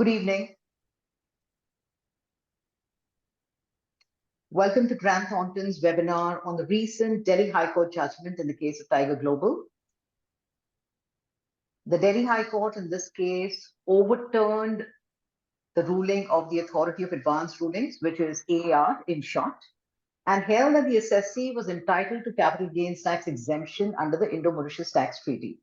Good evening. Welcome to Grant Thornton's webinar on the recent Delhi High Court judgment in the case of Tiger Global. The Delhi High Court in this case overturned the ruling of the Authority of Advanced Rulings, which is AAR in short, and held that the assessee was entitled to capital gains tax exemption under the Indo-Mauritius Tax Treaty.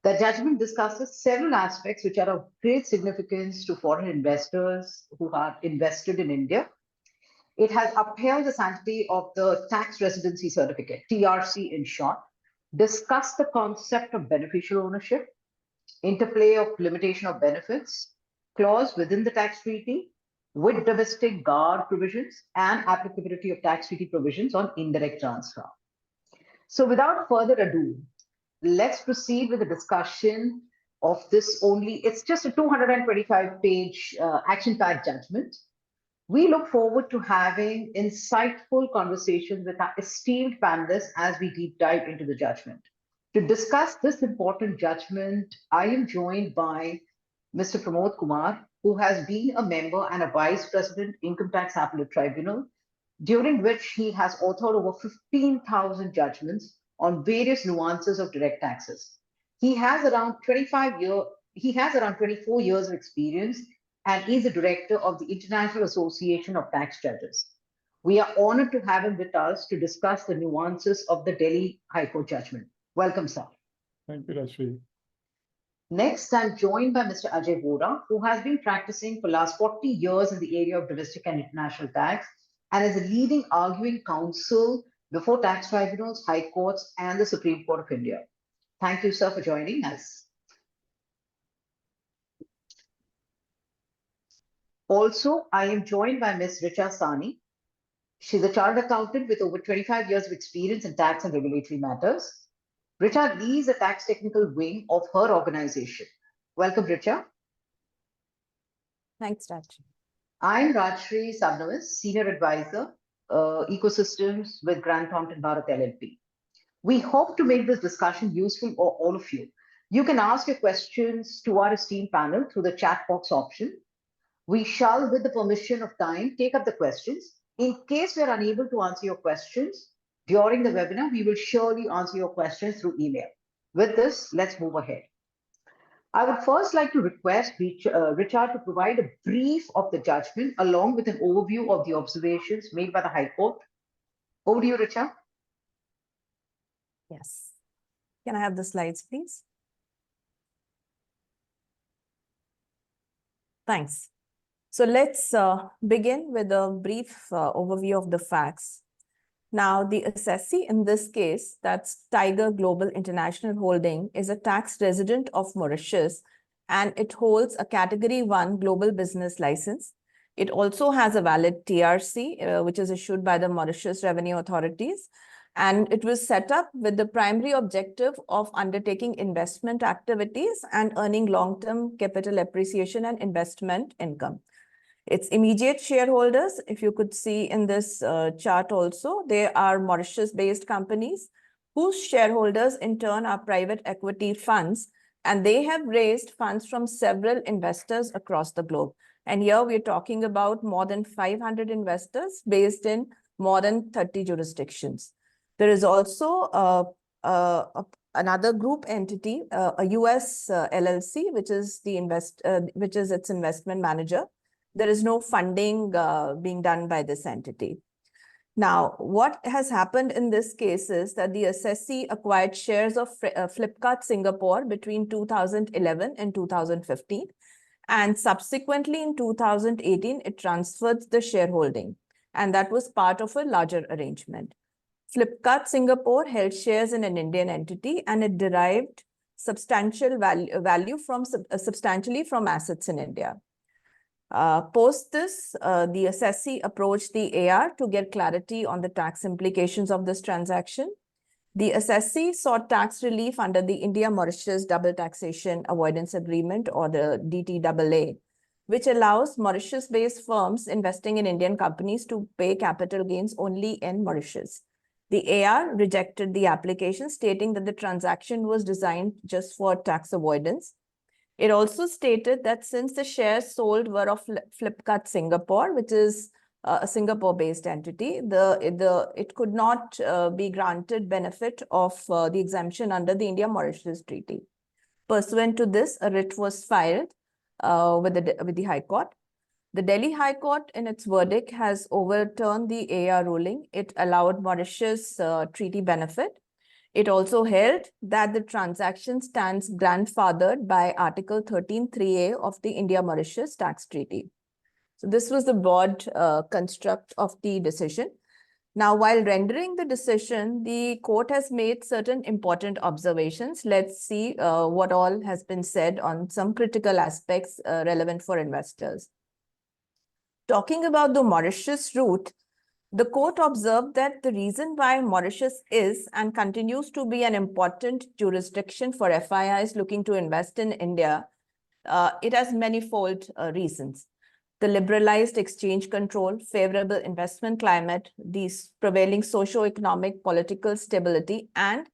The judgment discusses several aspects which are of great significance to foreign investors who are invested in India. It has upheld the sanctity of the tax residency certificate, TRC in short, discussed the concept of beneficial ownership, interplay of limitation of benefits, clause within the tax treaty with domestic GAAR provisions and applicability of tax treaty provisions on indirect transfer. So without further ado, let's proceed with the discussion of this it's just a 225-page action-packed judgment. We look forward to having insightful conversations with our esteemed panelists as we deep dive into the judgment. To discuss this important judgment, I am joined by Mr. Pramod Kumar, who has been a member and a vice president Income Tax Appellate Tribunal, during which he has authored over 15,000 judgments on various nuances of direct taxes. He has around 24 years of experience and is a director of the International Association of Tax Judges. We are honored to have him with us to discuss the nuances of the Delhi High Court judgment. Welcome, sir. Thank you, Rashmi. Next, I'm joined by Mr. Ajay Vora, who has been practicing for the last 40 years in the area of domestic and international tax and is a leading arguing counsel before tax tribunals, high courts, and the Supreme Court of India. Thank you, sir, for joining us. Also, I am joined by Ms. Richa Sani. She's a chartered accountant with over 25 years of experience in tax and regulatory matters. Richa leads the tax technical wing of her organization. Welcome, Richa. Thanks, Raj. I'm Rajshri Sabnavis, Senior Advisor, Ecosystems with Grant Thornton Bharat LLP. We hope to make this discussion useful for all of you. You can ask your questions to our esteemed panel through the chat box option. We shall, with the permission of time, take up the questions. In case we are unable to answer your questions during the webinar, we will surely answer your questions through email. With this, let's move ahead. I would first like to request Richard to provide a brief of the judgment along with an overview of the observations made by the High Court. Over to you, Richard. Yes. Can I have the slides, please? Thanks. So let's begin with a brief overview of the facts. Now, the assessee in this case, that's Tiger Global International Holding, is a tax resident of Mauritius, and it holds a Category 1 global business license. It also has a valid TRC, which is issued by the Mauritius Revenue Authorities, and it was set up with the primary objective of undertaking investment activities and earning long-term capital appreciation and investment income. Its immediate shareholders, if you could see in this chart also, they are Mauritius-based companies whose shareholders in turn are private equity funds, and they have raised funds from several investors across the globe. And here we're talking about more than 500 investors based in more than 30 jurisdictions. There is also another group entity, a US LLC, which is its investment manager. There is no funding being done by this entity. Now, what has happened in this case is that the assessee acquired shares of Flipkart Singapore between 2011 and 2015. And subsequently in 2018, it transferred the shareholding. And that was part of a larger arrangement. Flipkart Singapore held shares in an Indian entity, and it derived substantial value from substantially from assets in India. Post this, the assessee approached the AR to get clarity on the tax implications of this transaction. The assessee sought tax relief under the India-Mauritius Double Taxation Avoidance Agreement, or the DTAA, which allows Mauritius-based firms investing in Indian companies to pay capital gains only in Mauritius. The AR rejected the application, stating that the transaction was designed just for tax avoidance. It also stated that since the shares sold were of Flipkart Singapore, which is a Singapore-based entity, it could not be granted benefit of the exemption under the India-Mauritius Treaty. Pursuant to this, a writ was filed with the High Court. The Delhi High Court, in its verdict, has overturned the AR ruling. It allowed Mauritius treaty benefit. It also held that the transaction stands grandfathered by Article 13(3)(a) of the India-Mauritius Tax Treaty. So this was the broad construct of the decision. Now, while rendering the decision, the court has made certain important observations. Let's see what all has been said on some critical aspects relevant for investors. Talking about the Mauritius route, the court observed that the reason why Mauritius is and continues to be an important jurisdiction for FIIs looking to invest in India, it has manifold reasons. The liberalized exchange control, favorable investment climate, the prevailing socio-economic political stability, and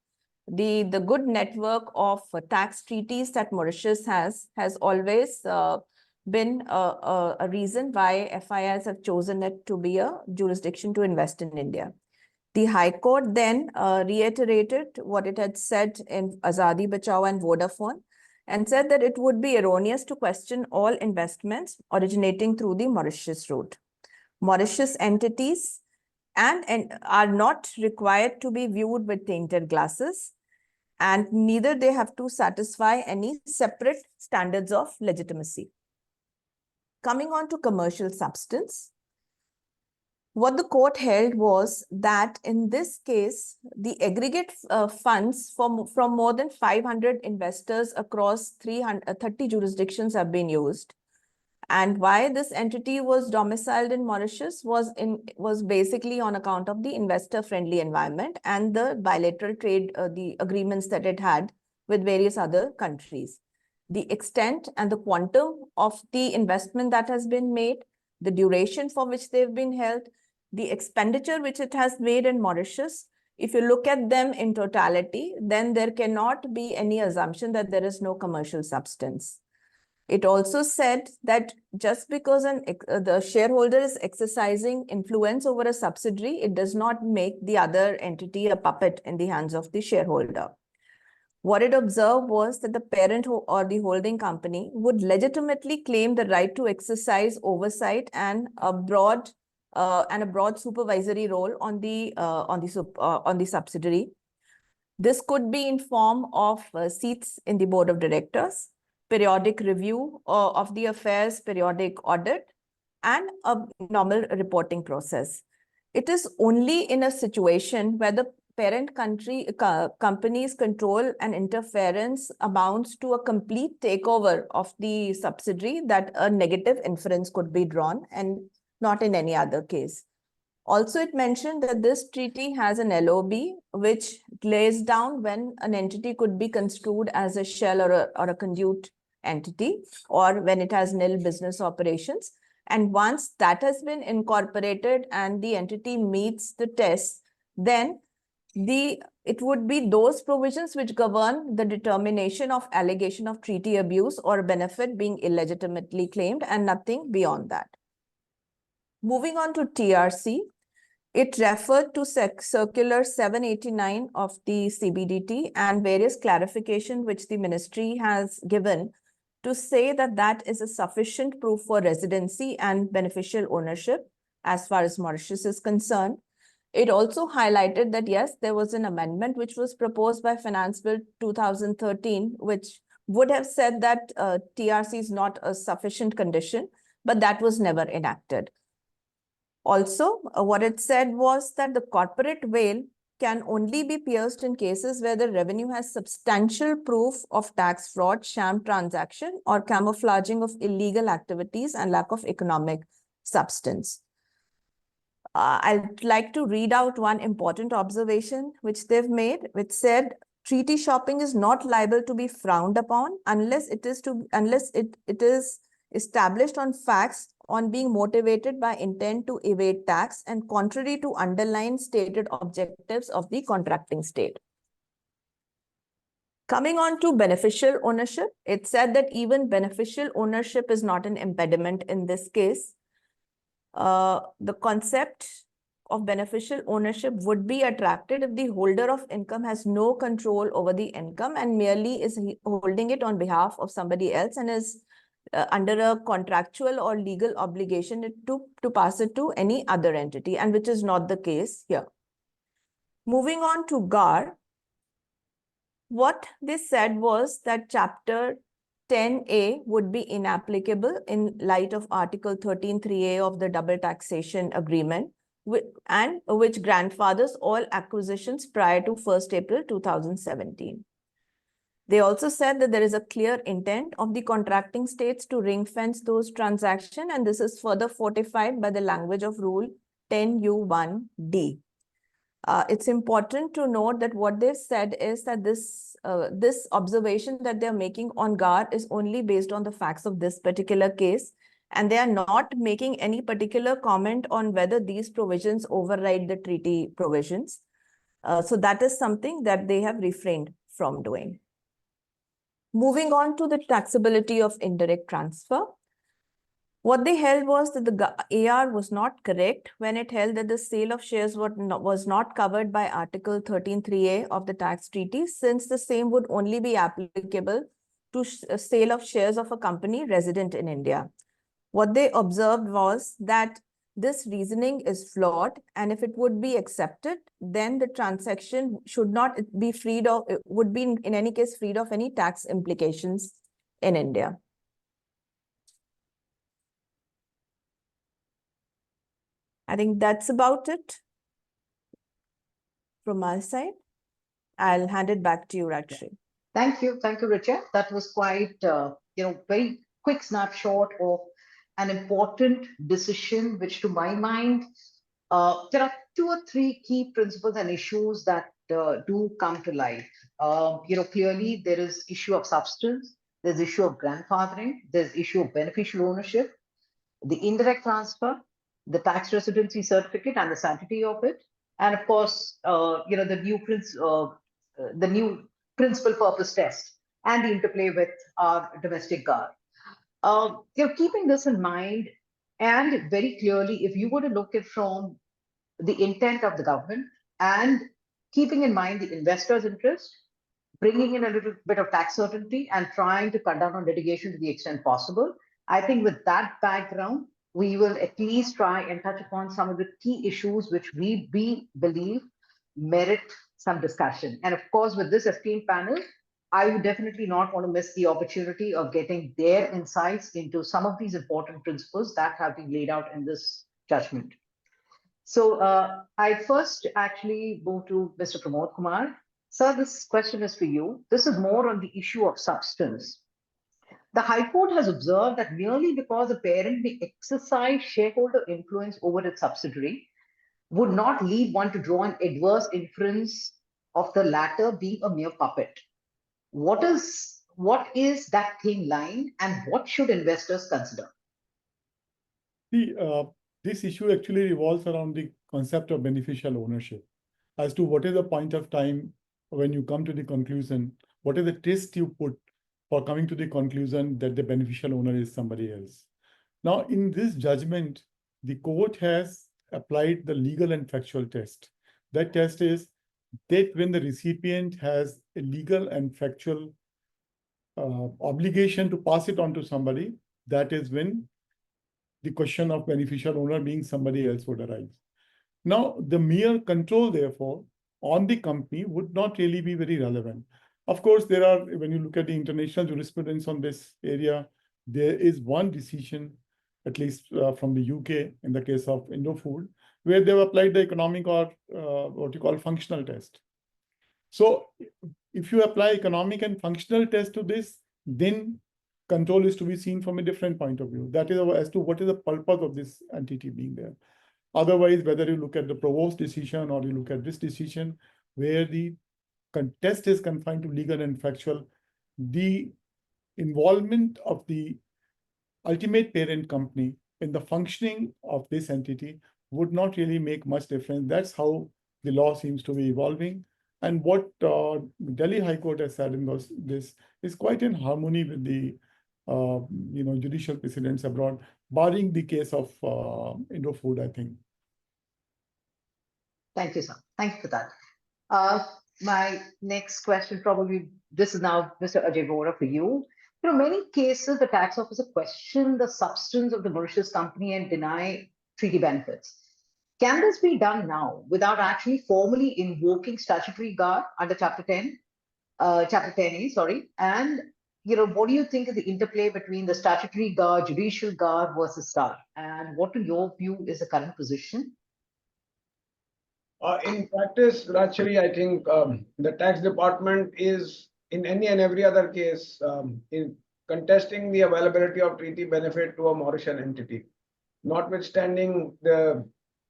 the good network of tax treaties that Mauritius has always been a reason why FIIs have chosen it to be a jurisdiction to invest in India. The High Court then reiterated what it had said in Azadi Bachao and Vodafone, and said that it would be erroneous to question all investments originating through the Mauritius route. Mauritius entities and are not required to be viewed with tainted glasses, and neither they have to satisfy any separate standards of legitimacy. Coming on to commercial substance, what the court held was that in this case, the aggregate funds from more than 500 investors across 30 jurisdictions have been used. And why this entity was domiciled in Mauritius was basically on account of the investor-friendly environment and the bilateral trade, the agreements that it had with various other countries. The extent and the quantum of the investment that has been made, the duration for which they've been held, the expenditure which it has made in Mauritius, if you look at them in totality, then there cannot be any assumption that there is no commercial substance. It also said that just because the shareholder is exercising influence over a subsidiary, it does not make the other entity a puppet in the hands of the shareholder. What it observed was that the parent or the holding company would legitimately claim the right to exercise oversight and a broad supervisory role on the subsidiary. This could be in form of seats in the board of directors, periodic review of the affairs, periodic audit, and a normal reporting process. It is only in a situation where the parent company's control and interference amounts to a complete takeover of the subsidiary that a negative inference could be drawn, and not in any other case. Also, it mentioned that this treaty has an LOB, which lays down when an entity could be construed as a shell or a conduit entity, or when it has nil business operations. And once that has been incorporated and the entity meets the test, then it would be those provisions which govern the determination of allegation of treaty abuse or benefit being illegitimately claimed, and nothing beyond that. Moving on to TRC, it referred to Circular 789 of the CBDT and various clarification which the ministry has given to say that that is a sufficient proof for residency and beneficial ownership as far as Mauritius is concerned. It also highlighted that, yes, there was an amendment which was proposed by Finance Bill 2013, which would have said that TRC is not a sufficient condition, but that was never enacted. Also, what it said was that the corporate veil can only be pierced in cases where the revenue has substantial proof of tax fraud, sham transaction, or camouflaging of illegal activities and lack of economic substance. I'd like to read out one important observation which they've made, which said, treaty shopping is not liable to be frowned upon unless it is established on facts on being motivated by intent to evade tax and contrary to underlying stated objectives of the contracting state. Coming on to beneficial ownership, it said that even beneficial ownership is not an impediment in this case. The concept of beneficial ownership would be attracted if the holder of income has no control over the income and merely is holding it on behalf of somebody else and is under a contractual or legal obligation to pass it to any other entity, and which is not the case here. Moving on to GAAR, what they said was that Chapter 10A would be inapplicable in light of Article 13(3)A of the Double Taxation Agreement, and which grandfathers all acquisitions prior to 1st April 2017. They also said that there is a clear intent of the contracting states to ring-fence those transactions, and this is further fortified by the language of Rule 10(U)(1)D. It's important to note that what they've said is that this observation that they're making on GAAR is only based on the facts of this particular case, and they are not making any particular comment on whether these provisions override the treaty provisions. So that is something that they have refrained from doing. Moving on to the taxability of indirect transfer. What they held was that the AR was not correct when it held that the sale of shares was not covered by Article 13(3)A of the tax treaty, since the same would only be applicable to sale of shares of a company resident in India. What they observed was that this reasoning is flawed, and if it would be accepted, then the transaction should not be freed of, would be in any case freed of any tax implications in India. I think that's about it from my side. I'll hand it back to you, Rajshri. Thank you, Richa. That was quite, very quick snapshot of an important decision, which, to my mind, there are 2 or 3 key principles and issues that do come to life. Clearly there is issue of substance, there's issue of grandfathering, there's issue of beneficial ownership, the indirect transfer, the tax residency certificate, and the sanctity of it, and of course, the new principal purpose test and the interplay with our domestic GAAR. Keeping this in mind, and very clearly, if you were to look at from the intent of the government and keeping in mind the investor's interest, bringing in a little bit of tax certainty and trying to cut down on litigation to the extent possible, I think with that background, we will at least try and touch upon some of the key issues which we believe merit some discussion. And of course, with this esteemed panel, I would definitely not want to miss the opportunity of getting their insights into some of these important principles that have been laid out in this judgment. So I first actually move to Mr. Pramod Kumar. Sir, this question is for you. This is more on the issue of substance. The High Court has observed that merely because a parent may exercise shareholder influence over its subsidiary would not lead one to draw an adverse inference of the latter being a mere puppet. What is that thin line, and what should investors consider? See, this issue actually revolves around the concept of beneficial ownership, as to what is the point of time when you come to the conclusion, what is the test you put for coming to the conclusion that the beneficial owner is somebody else. Now, in this judgment, the court has applied the legal and factual test. That test is that when the recipient has a legal and factual obligation to pass it on to somebody, that is when the question of beneficial owner being somebody else would arise. Now, the mere control, therefore, on the company would not really be very relevant. Of course, there are, when you look at the international jurisprudence on this area, there is one decision, at least from the UK, in the case of Indofood, where they've applied the economic or what you call functional test. So if you apply economic and functional test to this, then control is to be seen from a different point of view. That is as to what is the purpose of this entity being there. Otherwise, whether you look at the provost decision or you look at this decision, where the test is confined to legal and factual, the involvement of the ultimate parent company in the functioning of this entity would not really make much difference. That's how the law seems to be evolving. And what Delhi High Court has said in this is quite in harmony with the judicial precedents abroad, barring the case of Indofood, I think. Thank you, sir. Thank you for that. My next question, probably this is now Mr. Ajay Vora for you. Many cases the tax officer question the substance of the Mauritius company and deny treaty benefits. Can this be done now without actually formally invoking statutory GAAR under Chapter 10, Chapter 10A, sorry? And what do you think is the interplay between the statutory GAAR, judicial GAAR versus STAR? And what, in your view, is the current position? In practice, actually, I think the tax department is, in any and every other case, in contesting the availability of treaty benefit to a Mauritian entity, notwithstanding the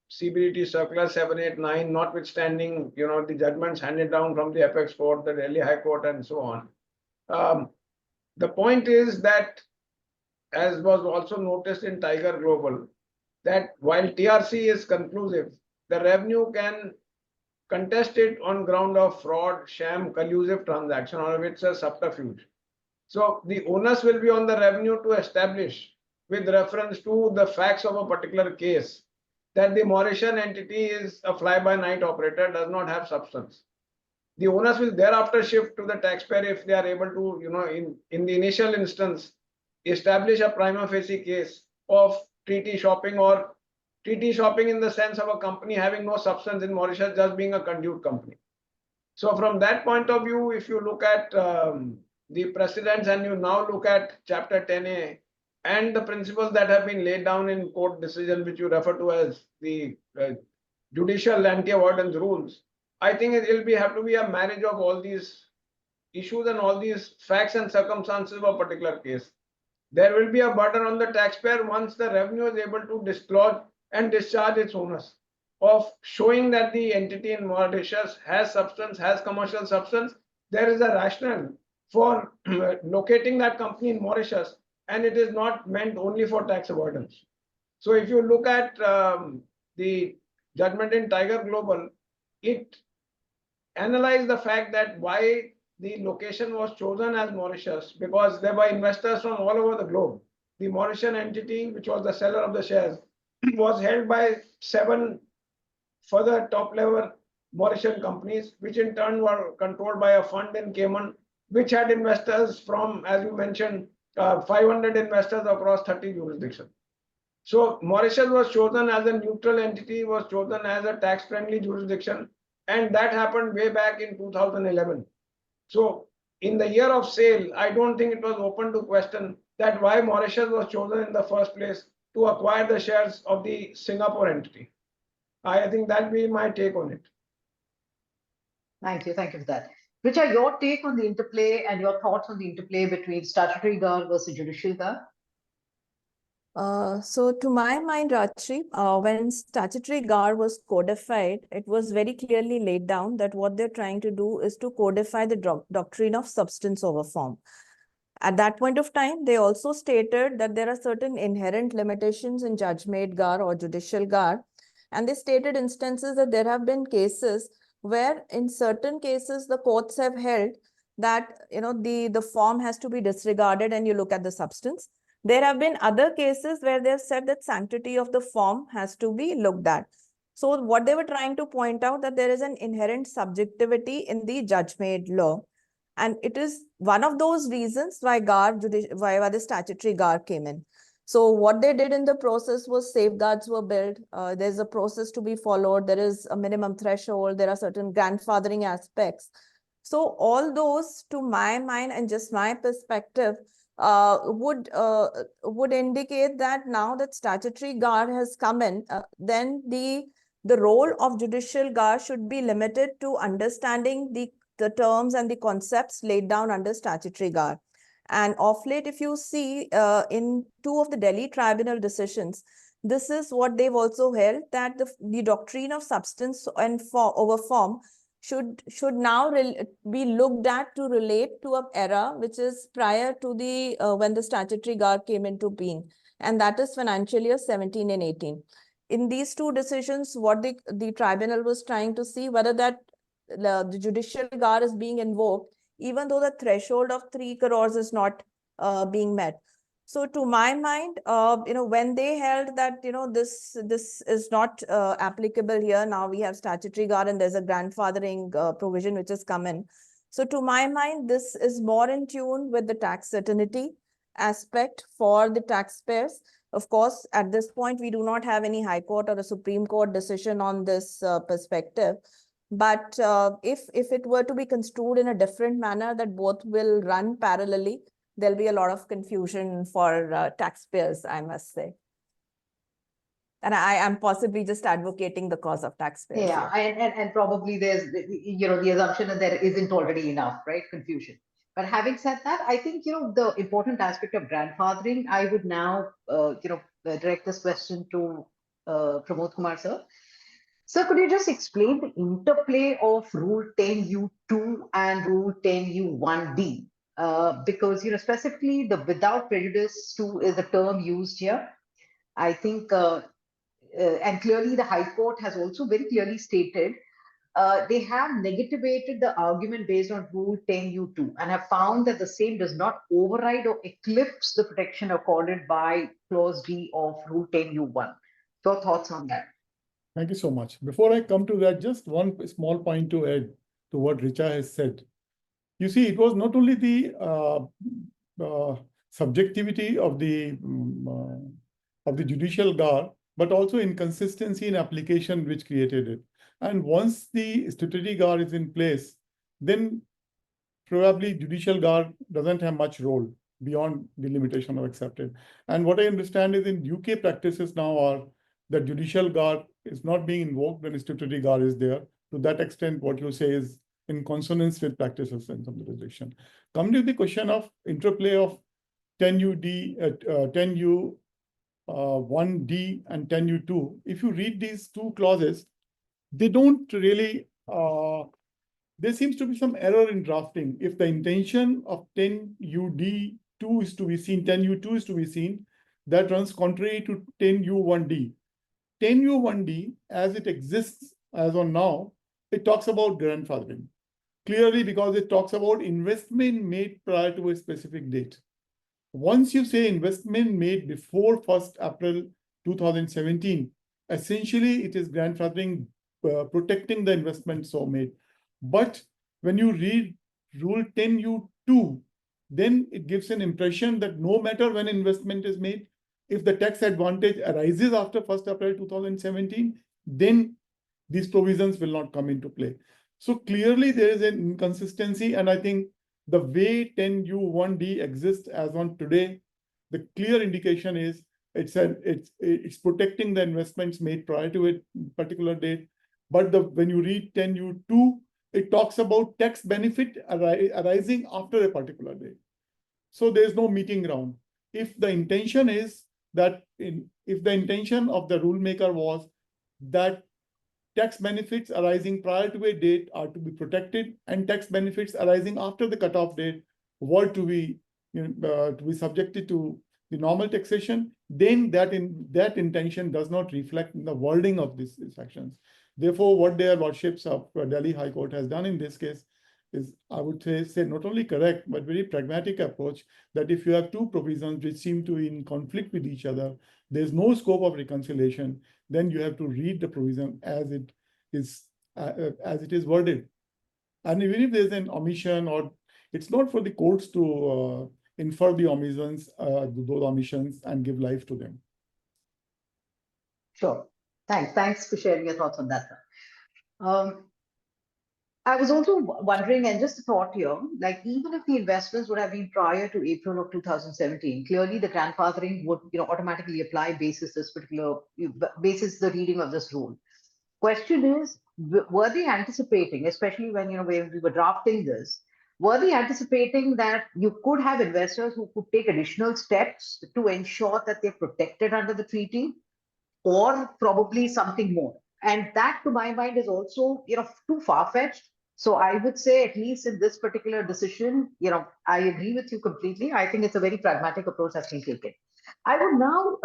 CBDT Circular 789, notwithstanding the judgments handed down from the Apex Court, the Delhi High Court, and so on. The point is that, as was also noticed in Tiger Global, that while TRC is conclusive, the revenue can contest it on ground of fraud, sham, collusive transaction, or if it's a subterfuge. So the onus will be on the revenue to establish, with reference to the facts of a particular case, that the Mauritian entity is a fly-by-night operator, does not have substance. The onus will thereafter shift to the taxpayer if they are able to, in the initial instance, establish a prima facie case of treaty shopping, or treaty shopping in the sense of a company having no substance in Mauritius, just being a conduit company. So from that point of view, if you look at the precedents and you now look at Chapter 10A and the principles that have been laid down in court decision, which you refer to as the judicial anti-avoidance rules, I think it will have to be a marriage of all these issues and all these facts and circumstances of a particular case. There will be a burden on the taxpayer once the revenue is able to disclose and discharge its onus of showing that the entity in Mauritius has substance, has commercial substance. There is a rationale for locating that company in Mauritius, and it is not meant only for tax avoidance. So if you look at the judgment in Tiger Global, it analyzed the fact that why the location was chosen as Mauritius, because there were investors from all over the globe. The Mauritian entity, which was the seller of the shares, was held by 7 further top-level Mauritian companies, which in turn were controlled by a fund in Cayman, which had investors from, as you mentioned, 500 investors across 30 jurisdictions. So Mauritius was chosen as a neutral entity, was chosen as a tax-friendly jurisdiction, and that happened way back in 2011. So in the year of sale, I don't think it was open to question that why Mauritius was chosen in the first place to acquire the shares of the Singapore entity. I think that will be my take on it. Thank you for that. Richard, your take on the interplay and your thoughts on the interplay between statutory GAAR versus judicial GAAR? So to my mind, Rajshri, when statutory GAAR was codified, it was very clearly laid down that what they're trying to do is to codify the doctrine of substance over form. At that point of time, they also stated that there are certain inherent limitations in judge-made GAAR or judicial GAAR. And they stated instances that there have been cases where in certain cases, the courts have held that, the form has to be disregarded and you look at the substance. There have been other cases where they have said that sanctity of the form has to be looked at. So what they were trying to point out that there is an inherent subjectivity in the judge-made law. And it is one of those reasons why why the statutory GAAR came in. So what they did in the process was safeguards were built. There's a process to be followed. There is a minimum threshold. There are certain grandfathering aspects. So all those, to my mind and just my perspective, would indicate that now that statutory GAAR has come in, then the role of judicial GAAR should be limited to understanding the terms and the concepts laid down under statutory GAAR. And of late, if you see in 2 of the Delhi tribunal decisions, this is what they've also held, that the doctrine of substance and over form should now be looked at to relate to an era which is prior to the when the statutory GAAR came into being, and that is financial year 17 and 18. In these 2 decisions, what the tribunal was trying to see whether that the judicial GAAR is being invoked, even though the threshold of 3 crores is not being met. So to my mind, when they held that, this is not applicable here, now we have statutory GAAR and there's a grandfathering provision which has come in. So to my mind, this is more in tune with the tax certainty aspect for the taxpayers. Of course, at this point, we do not have any High Court or a Supreme Court decision on this perspective. But if it were to be construed in a different manner, that both will run parallelly, there'll be a lot of confusion for taxpayers, I must say. And I am possibly just advocating the cause of taxpayers. Yeah, and probably there's, the assumption that there isn't already enough, right? Confusion. But having said that, I think, the important aspect of grandfathering, I would now, direct this question to Pramod Kumar, sir. Sir, could you just explain the interplay of Rule 10U2 and Rule 10U1D? Because, specifically the without prejudice to is the term used here. I think, and clearly the High Court has also very clearly stated they have negativated the argument based on Rule 10U2 and have found that the same does not override or eclipse the protection accorded by Clause D of Rule 10U1. Your thoughts on that? Thank you so much. Before I come to that, just one small point to add to what Richa has said. You see, it was not only the subjectivity of the judicial GAAR, but also inconsistency in application which created it. And once the statutory GAAR is in place, then probably judicial GAAR doesn't have much role beyond the limitation of accepted. And what I understand is in UK practices now are that judicial GAAR is not being invoked when statutory GAAR is there. To that extent, what you say is in consonance with practices in some jurisdiction. Coming to the question of interplay of 10UD, 10U1D and 10U2, if you read these two clauses, they don't really, there seems to be some error in drafting. If the intention of 10UD2 is to be seen, 10U2 is to be seen, that runs contrary to 10U1D. 10U1D, as it exists as on now, it talks about grandfathering. Clearly, because it talks about investment made prior to a specific date. Once you say investment made before 1st April 2017, essentially it is grandfathering, protecting the investment so made. But when you read Rule 10U2, then it gives an impression that no matter when investment is made, if the tax advantage arises after 1st April 2017, then these provisions will not come into play. So clearly there is an inconsistency, and I think the way 10U1D exists as on today, the clear indication is it's protecting the investments made prior to a particular date. But when you read 10U2, it talks about tax benefit arising after a particular date. So there is no meeting ground. If the intention is that if the intention of the rule maker was that tax benefits arising prior to a date are to be protected, and tax benefits arising after the cutoff date were to be subjected to the normal taxation, then that intention does not reflect in the wording of these sections. Therefore, what their lordships of Delhi High Court has done in this case is, I would say not only correct, but very pragmatic approach that if you have two provisions which seem to be in conflict with each other, there's no scope of reconciliation, then you have to read the provision as it is worded. And even if there's an omission, or it's not for the courts to infer the omissions, those omissions, and give life to them. Sure. Thanks for sharing your thoughts on that. I was also wondering, and just a thought here, like even if the investments would have been prior to April of 2017, clearly the grandfathering would automatically apply basis the reading of this rule. Question is, were they anticipating, especially when when we were drafting this, were they anticipating that you could have investors who could take additional steps to ensure that they're protected under the treaty, or probably something more? And that, to my mind, is also too far-fetched. So I would say, at least in this particular decision, I agree with you completely. I think it's a very pragmatic approach that's been taken. I would now,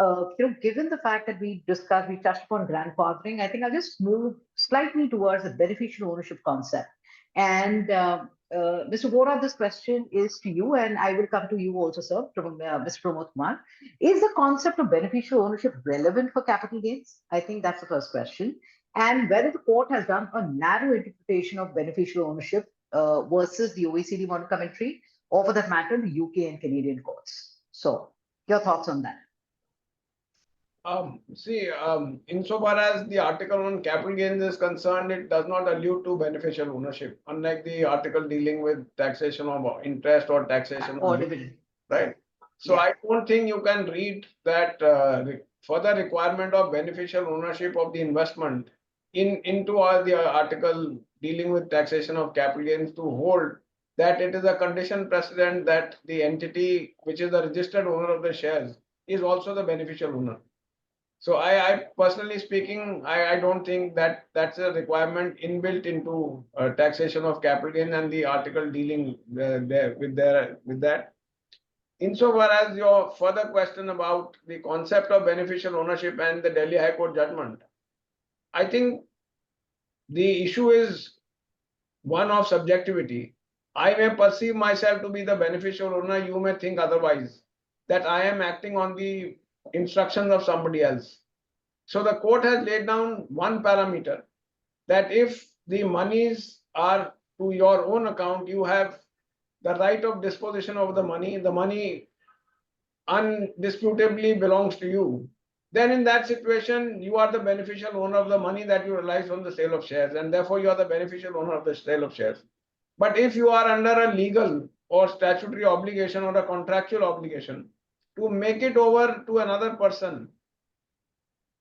given the fact that we touched upon grandfathering, I think I'll just move slightly towards the beneficial ownership concept. And Mr. Vora, this question is to you, and I will come to you also, sir, from Mr. Pramod Kumar. Is the concept of beneficial ownership relevant for capital gains? I think that's the first question. And whether the court has done a narrow interpretation of beneficial ownership versus the OECD model commentary, or for that matter, the UK and Canadian courts. So, your thoughts on that? Insofar as the article on capital gains is concerned, it does not allude to beneficial ownership, unlike the article dealing with taxation of interest or taxation Or of dividend. right. So Yeah. I don't think you can read that further requirement of beneficial ownership of the investment into all the article dealing with taxation of capital gains to hold that it is a condition precedent that the entity which is the registered owner of the shares is also the beneficial owner. So I personally speaking, I don't think that that's a requirement inbuilt into taxation of capital gain and the article dealing with that. Insofar as your further question about the concept of beneficial ownership and the Delhi High Court judgment, I think the issue is one of subjectivity. I may perceive myself to be the beneficial owner, you may think otherwise, that I am acting on the instructions of somebody else. So the court has laid down one parameter, that if the monies are to your own account, you have the right of disposition of the money undisputably belongs to you, then in that situation, you are the beneficial owner of the money that you realize from the sale of shares, and therefore you are the beneficial owner of the sale of shares. But if you are under a legal or statutory obligation or a contractual obligation to make it over to another person,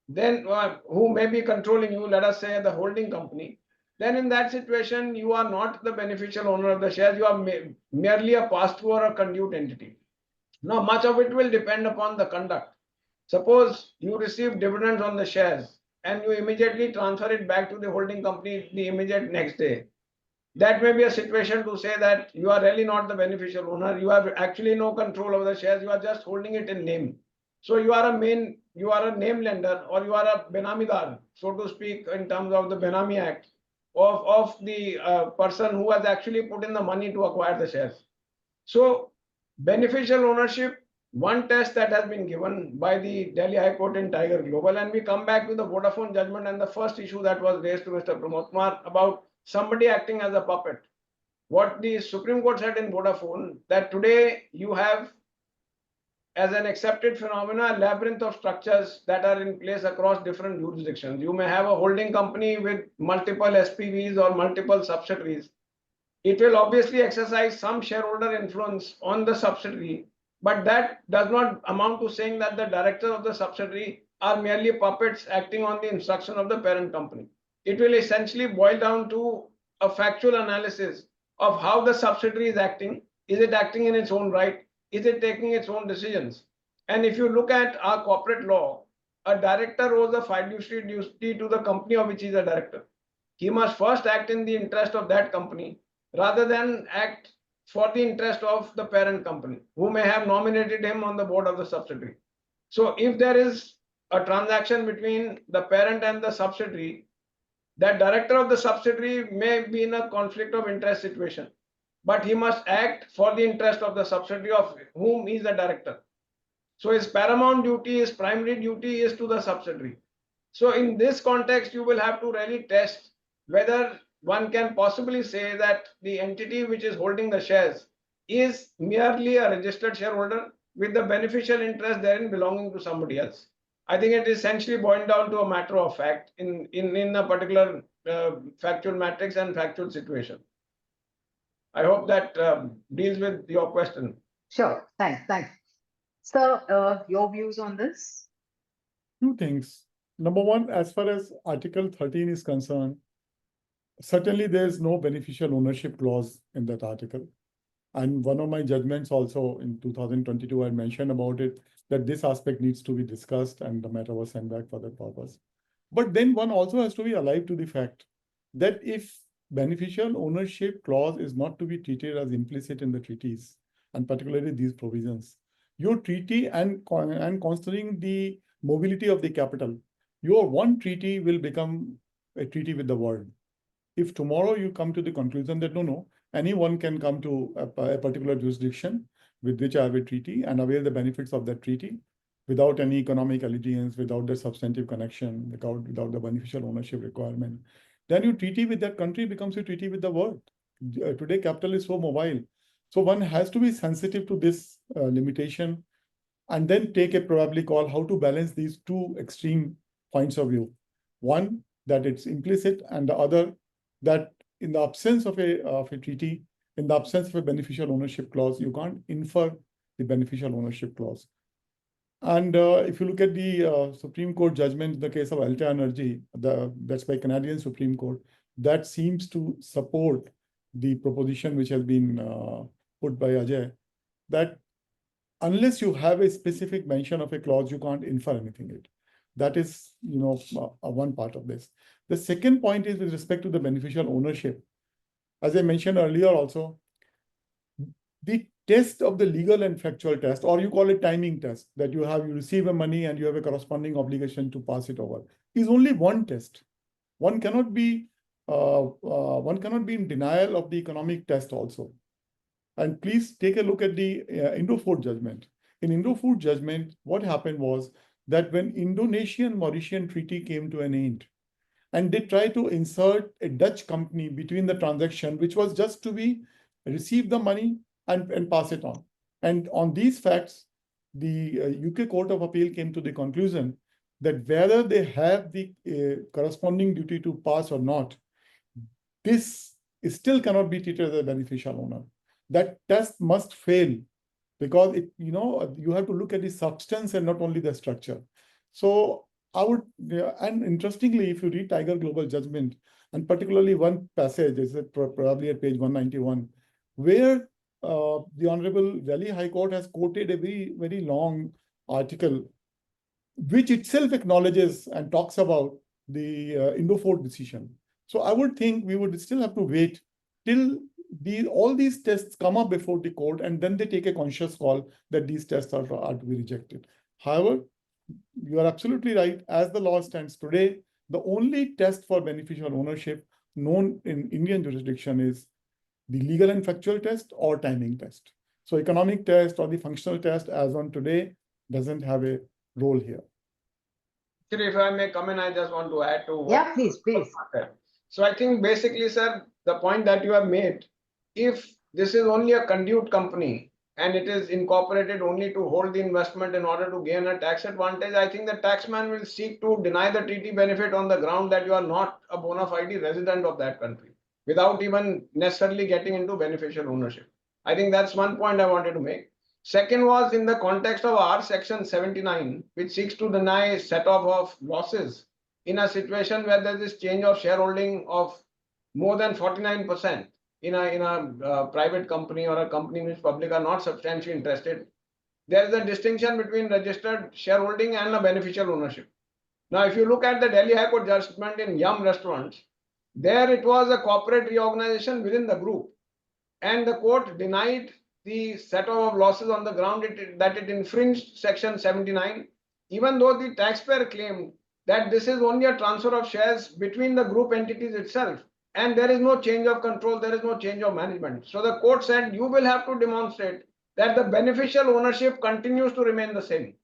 then who may be controlling you, let us say the holding company, then in that situation, you are not the beneficial owner of the shares, you are merely a pass-through or a conduit entity. Now, much of it will depend upon the conduct. Suppose you receive dividends on the shares and you immediately transfer it back to the holding company the immediate next day. That may be a situation to say that you are really not the beneficial owner. You have actually no control over the shares. You are just holding it in name. So you are a name lender, or you are a benamidar, so to speak, in terms of the Benami Act of the person who has actually put in the money to acquire the shares. So beneficial ownership, one test that has been given by the Delhi High Court in Tiger Global, and we come back to the Vodafone judgment and the first issue that was raised to Mr. Pramod Kumar about somebody acting as a puppet. What the Supreme Court said in Vodafone, that today you have, as an accepted phenomena, a labyrinth of structures that are in place across different jurisdictions. You may have a holding company with multiple SPVs or multiple subsidiaries. It will obviously exercise some shareholder influence on the subsidiary, but that does not amount to saying that the directors of the subsidiary are merely puppets acting on the instruction of the parent company. It will essentially boil down to a factual analysis of how the subsidiary is acting. Is it acting in its own right? Is it taking its own decisions? And if you look at our corporate law, a director owes a fiduciary duty to the company of which he is a director. He must first act in the interest of that company rather than act for the interest of the parent company, who may have nominated him on the board of the subsidiary. So if there is a transaction between the parent and the subsidiary, that director of the subsidiary may be in a conflict of interest situation, but he must act for the interest of the subsidiary of whom he is the director. So his paramount duty, his primary duty is to the subsidiary. So in this context, you will have to really test whether one can possibly say that the entity which is holding the shares is merely a registered shareholder with the beneficial interest therein belonging to somebody else. I think it essentially boils down to a matter of fact in a particular factual matrix and factual situation. I hope that deals with your question. Sure. Thanks. Sir, your views on this? Two things. Number one, as far as Article 13 is concerned, certainly there is no beneficial ownership clause in that article. And one of my judgments also in 2022, I mentioned about it, that this aspect needs to be discussed and the matter was sent back for that purpose. But then one also has to be alive to the fact that if beneficial ownership clause is not to be treated as implicit in the treaties, and particularly these provisions, your treaty and considering the mobility of the capital, your one treaty will become a treaty with the world. If tomorrow you come to the conclusion that no, anyone can come to a particular jurisdiction with which I have a treaty and avail the benefits of that treaty without any economic allegiance, without the substantive connection, without the beneficial ownership requirement, then your treaty with that country becomes a treaty with the world. Today, capital is so mobile. So one has to be sensitive to this limitation and then take a probably call how to balance these two extreme points of view. One, that it's implicit, and the other, that in the absence of a treaty, in the absence of a beneficial ownership clause, you can't infer the beneficial ownership clause. And if you look at the Supreme Court judgment in the case of Alta Energy, that's by Canadian Supreme Court, that seems to support the proposition which has been put by Ajay, that unless you have a specific mention of a clause, you can't infer anything in it. That is, one part of this. The second point is with respect to the beneficial ownership. As I mentioned earlier also, the test of the legal and factual test, or you call it timing test, that you receive a money and you have a corresponding obligation to pass it over, is only one test. One cannot be in denial of the economic test also. And please take a look at the Indo-Food judgment. In Indo-Food judgment, what happened was that when Indonesian-Mauritian treaty came to an end, and they tried to insert a Dutch company between the transaction, which was just to be receive the money and pass it on. And on these facts, the UK Court of Appeal came to the conclusion that whether they have the corresponding duty to pass or not, this still cannot be treated as a beneficial owner. That test must fail because you have to look at the substance and not only the structure. So I would, and interestingly, if you read Tiger Global judgment, and particularly one passage, is probably at page 191, where the Honorable Delhi High Court has quoted a very, very long article, which itself acknowledges and talks about the Indo-Food decision. So I would think we would still have to wait till all these tests come up before the court, and then they take a conscious call that these tests are to be rejected. However, you are absolutely right. As the law stands today, the only test for beneficial ownership known in Indian jurisdiction is the legal and factual test or timing test. So economic test or the functional test as on today doesn't have a role here. Actually, if I may come in, I just want to add to what. Yeah, please. So I think basically, sir, the point that you have made, if this is only a conduit company and it is incorporated only to hold the investment in order to gain a tax advantage, I think the taxman will seek to deny the treaty benefit on the ground that you are not a bona fide resident of that country, without even necessarily getting into beneficial ownership. I think that's one point I wanted to make. Second was in the context of our section 79, which seeks to deny set-off of losses in a situation where there is change of shareholding of more than 49% in a private company or a company in which public are not substantially interested. There is a distinction between registered shareholding and a beneficial ownership. Now, if you look at the Delhi High Court judgment in Yum Restaurants, there it was a corporate reorganization within the group, and the court denied the set-off of losses on the ground that it infringed section 79, even though the taxpayer claimed that this is only a transfer of shares between the group entities itself, and there is no change of control, there is no change of management. So the court said you will have to demonstrate that the beneficial ownership continues to remain the same.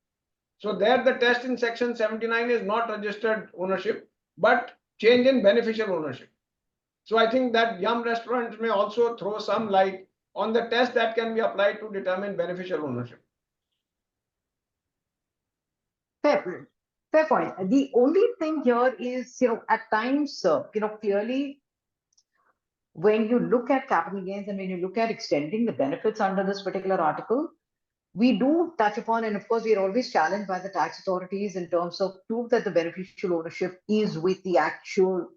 So there the test in section 79 is not registered ownership, but change in beneficial ownership. So I think that Yum Restaurants may also throw some light on the test that can be applied to determine beneficial ownership. Fair point. The only thing here is, at times, clearly, when you look at capital gains and when you look at extending the benefits under this particular article, we do touch upon, and of course, we are always challenged by the tax authorities in terms of proof that the beneficial ownership is with the actual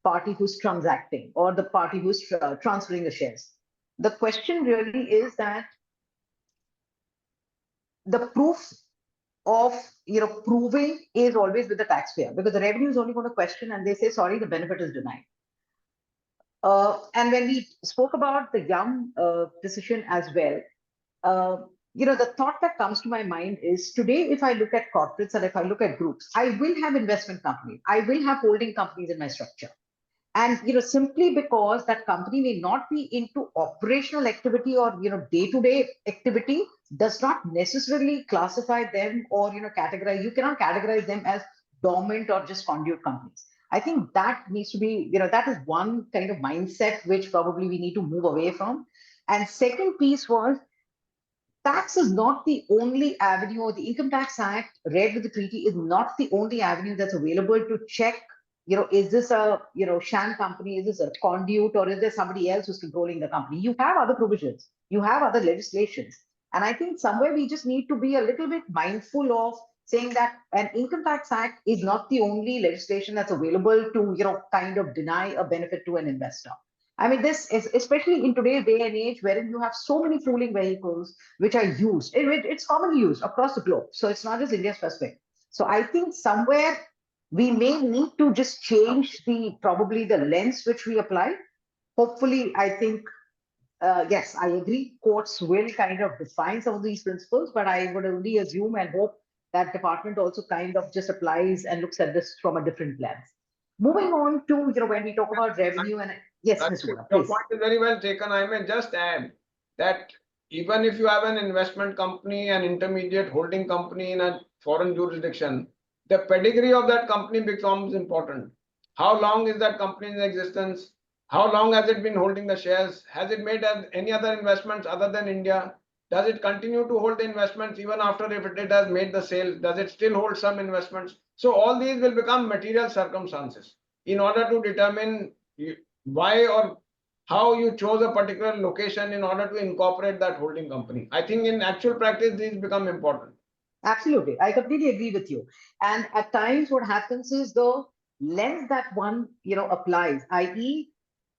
party who's transacting or the party who's transferring the shares. The question really is that the proof of proving is always with the taxpayer, because the revenue is only going to question and they say, sorry, the benefit is denied. And when we spoke about the Yum decision as well, the thought that comes to my mind is today, if I look at corporates and if I look at groups, I will have investment companies, I will have holding companies in my structure. And simply because that company may not be into operational activity or day-to-day activity does not necessarily classify them or categorize. You cannot categorize them as dormant or just conduit companies. I think that needs to be, that is one kind of mindset which probably we need to move away from. And second piece was, tax is not the only avenue, or the Income Tax Act read with the treaty is not the only avenue that's available to check, is this a, sham company, is this a conduit, or is there somebody else who's controlling the company? You have other provisions, you have other legislations. And I think somewhere we just need to be a little bit mindful of saying that an Income Tax Act is not the only legislation that's available to, kind of deny a benefit to an investor. I mean, this is especially in today's day and age, wherein you have so many pooling vehicles which are used. It's commonly used across the globe. So it's not just India specific. So I think somewhere we may need to just change probably the lens which we apply. Hopefully, I think, yes, I agree. Courts will kind of define some of these principles, but I would only assume and hope that department also kind of just applies and looks at this from a different lens. Moving on to, when we talk about revenue and yes, Mr. Gupta, Your please. point is very well taken. I may just add that even if you have an investment company, an intermediate holding company in a foreign jurisdiction, the pedigree of that company becomes important. How long is that company in existence? How long has it been holding the shares? Has it made any other investments other than India? Does it continue to hold the investments even after if it has made the sale? Does it still hold some investments? So all these will become material circumstances in order to determine why or how you chose a particular location in order to incorporate that holding company. I think in actual practice, these become important. Absolutely. I completely agree with you. And at times what happens is the lens that one, applies, i.e.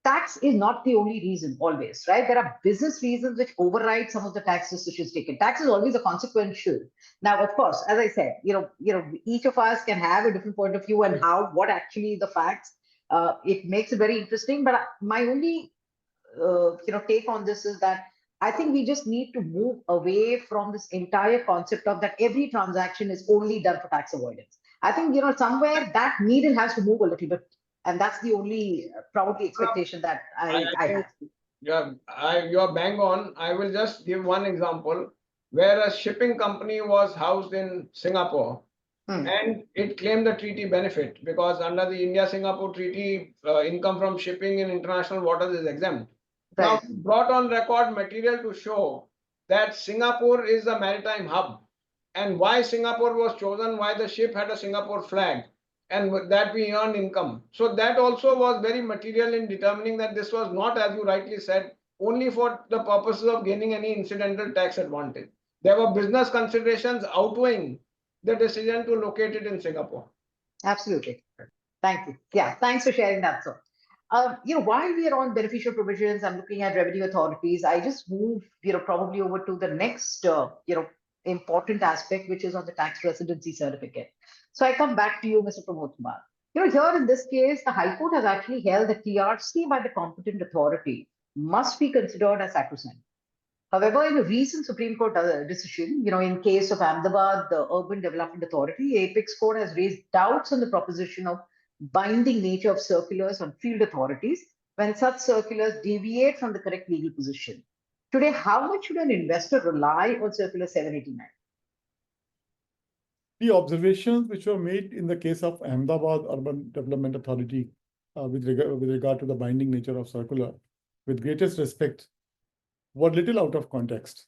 tax is not the only reason always, right? There are business reasons which override some of the tax decisions taken. Tax is always a consequential. Now, of course, as I said, each of us can have a different point of view and what actually the facts, it makes it very interesting. But my only, take on this is that I think we just need to move away from this entire concept of that every transaction is only done for tax avoidance. I think, somewhere that needle has to move a little bit. And that's the only probably expectation that I have. You're bang on. I will just give one example where a shipping company was housed in Singapore and it claimed the treaty benefit because under the India-Singapore Treaty, income from shipping in international waters is exempt. Now, brought on record material to show that Singapore is a maritime hub and why Singapore was chosen, why the ship had a Singapore flag, and with that we earned income. So that also was very material in determining that this was not, as you rightly said, only for the purposes of gaining any incidental tax advantage. There were business considerations outweighing the decision to locate it in Singapore. Absolutely. Thank you. Yeah, thanks for sharing that, sir. While we are on beneficial provisions, I'm looking at revenue authorities. I just move, probably over to the next, important aspect, which is on the tax residency certificate. So I come back to you, Mr. Pramod Kumar. Here in this case, the High Court has actually held that TRC by the competent authority must be considered as sacrosanct. However, in a recent Supreme Court decision, in case of Ahmedabad, the Urban Development Authority, Apex Court has raised doubts on the proposition of binding nature of circulars on field authorities when such circulars deviate from the correct legal position. Today, how much should an investor rely on Circular 789? The observations which were made in the case of Ahmedabad Urban Development Authority with regard to the binding nature of circular, with greatest respect, were little out of context.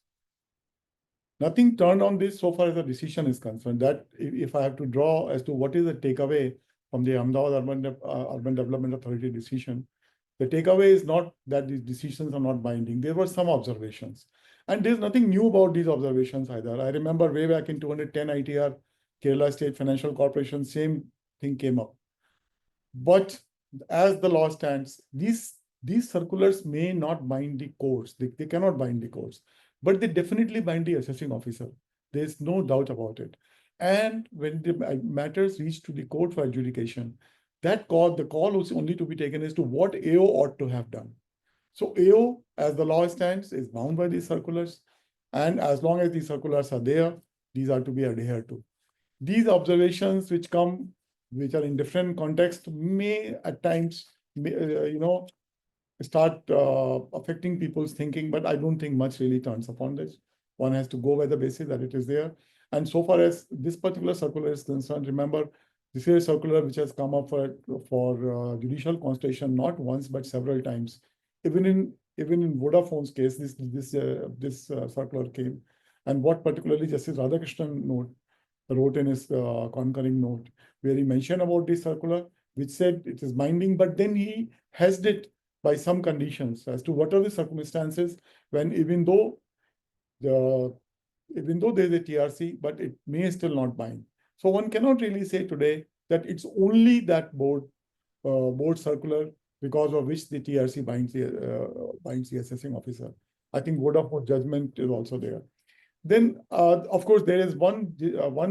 Nothing turned on this so far as the decision is concerned. That if I have to draw as to what is the takeaway from the Ahmedabad Urban Development Authority decision, the takeaway is not that these decisions are not binding. There were some observations. And there's nothing new about these observations either. I remember way back in 210 ITR, Kerala State Financial Corporation, same thing came up. But as the law stands, these circulars may not bind the courts. They cannot bind the courts, but they definitely bind the assessing officer. There's no doubt about it. And when the matters reach to the court for adjudication, the call is only to be taken as to what AO ought to have done. So AO, as the law stands, is bound by these circulars. And as long as these circulars are there, these are to be adhered to. These observations which are in different contexts may at times, start affecting people's thinking, but I don't think much really turns upon this. One has to go by the basis that it is there. And so far as this particular circular is concerned, remember, this is a circular which has come up for judicial consultation not once but several times. Even in Vodafone's case, this circular came, and what particularly Justice Radhakrishnan wrote in his concurring note, where he mentioned about this circular, which said it is binding, but then he hedged it by some conditions as to what are the circumstances when even though there is a TRC, but it may still not bind. So one cannot really say today that it's only that board circular because of which the TRC binds the assessing officer. I think Vodafone judgment is also there. Then, of course, there is one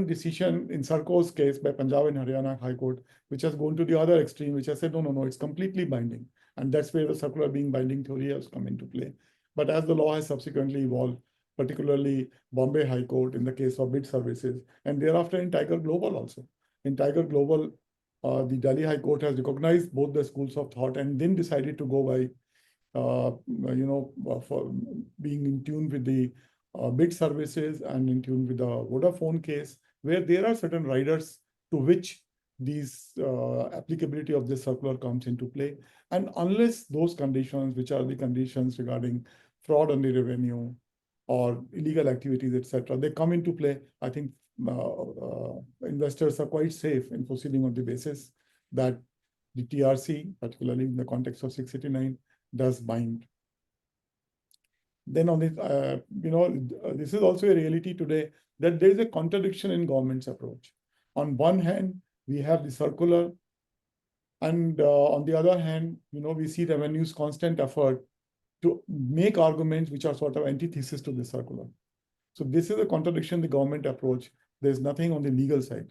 decision in Sarko's case by Punjab and Haryana High Court, which has gone to the other extreme, which has said, no, it's completely binding. And that's where the circular being binding theory has come into play. But as the law has subsequently evolved, particularly Bombay High Court in the case of bid services, and thereafter in Tiger Global also. In Tiger Global, the Delhi High Court has recognized both the schools of thought and then decided to go by, for being in tune with the bid services and in tune with the Vodafone case, where there are certain riders to which these applicability of this circular comes into play. And unless those conditions, which are the conditions regarding fraud on the revenue or illegal activities, etc., they come into play, I think investors are quite safe in proceeding on the basis that the TRC, particularly in the context of 689, does bind. Then on this, this is also a reality today that there is a contradiction in government's approach. On one hand, we have the circular, and on the other hand, we see revenue's constant effort to make arguments which are sort of antithesis to the circular. So this is a contradiction in the government approach. There's nothing on the legal side.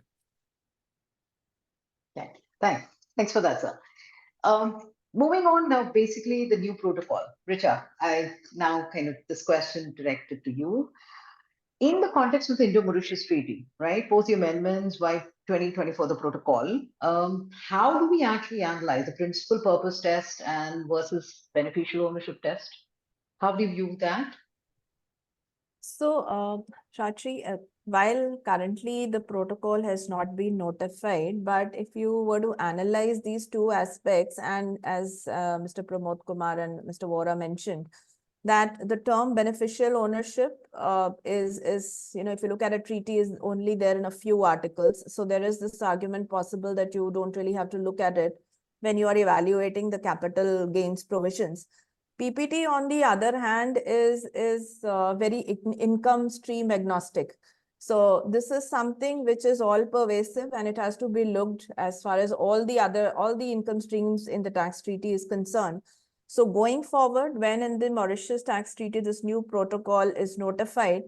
Okay, thanks for that, sir. Moving on now, basically the new protocol. Richa, I now this question directed to you. In the context of the Indo-Mauritius Treaty, right, post the amendments by 2024, the protocol, how do we actually analyze the principal purpose test and versus beneficial ownership test? How do you view that? So, Shachri, while currently the protocol has not been notified, but if you were to analyze these two aspects, and as Mr. Pramod Kumar and Mr. Vora mentioned, that the term beneficial ownership is if you look at a treaty, is only there in a few articles. So there is this argument possible that you don't really have to look at it when you are evaluating the capital gains provisions. PPT, on the other hand, is very income stream agnostic. So this is something which is all pervasive, and it has to be looked as far as all the income streams in the tax treaty is concerned. So going forward, when in the Mauritius tax treaty, this new protocol is notified,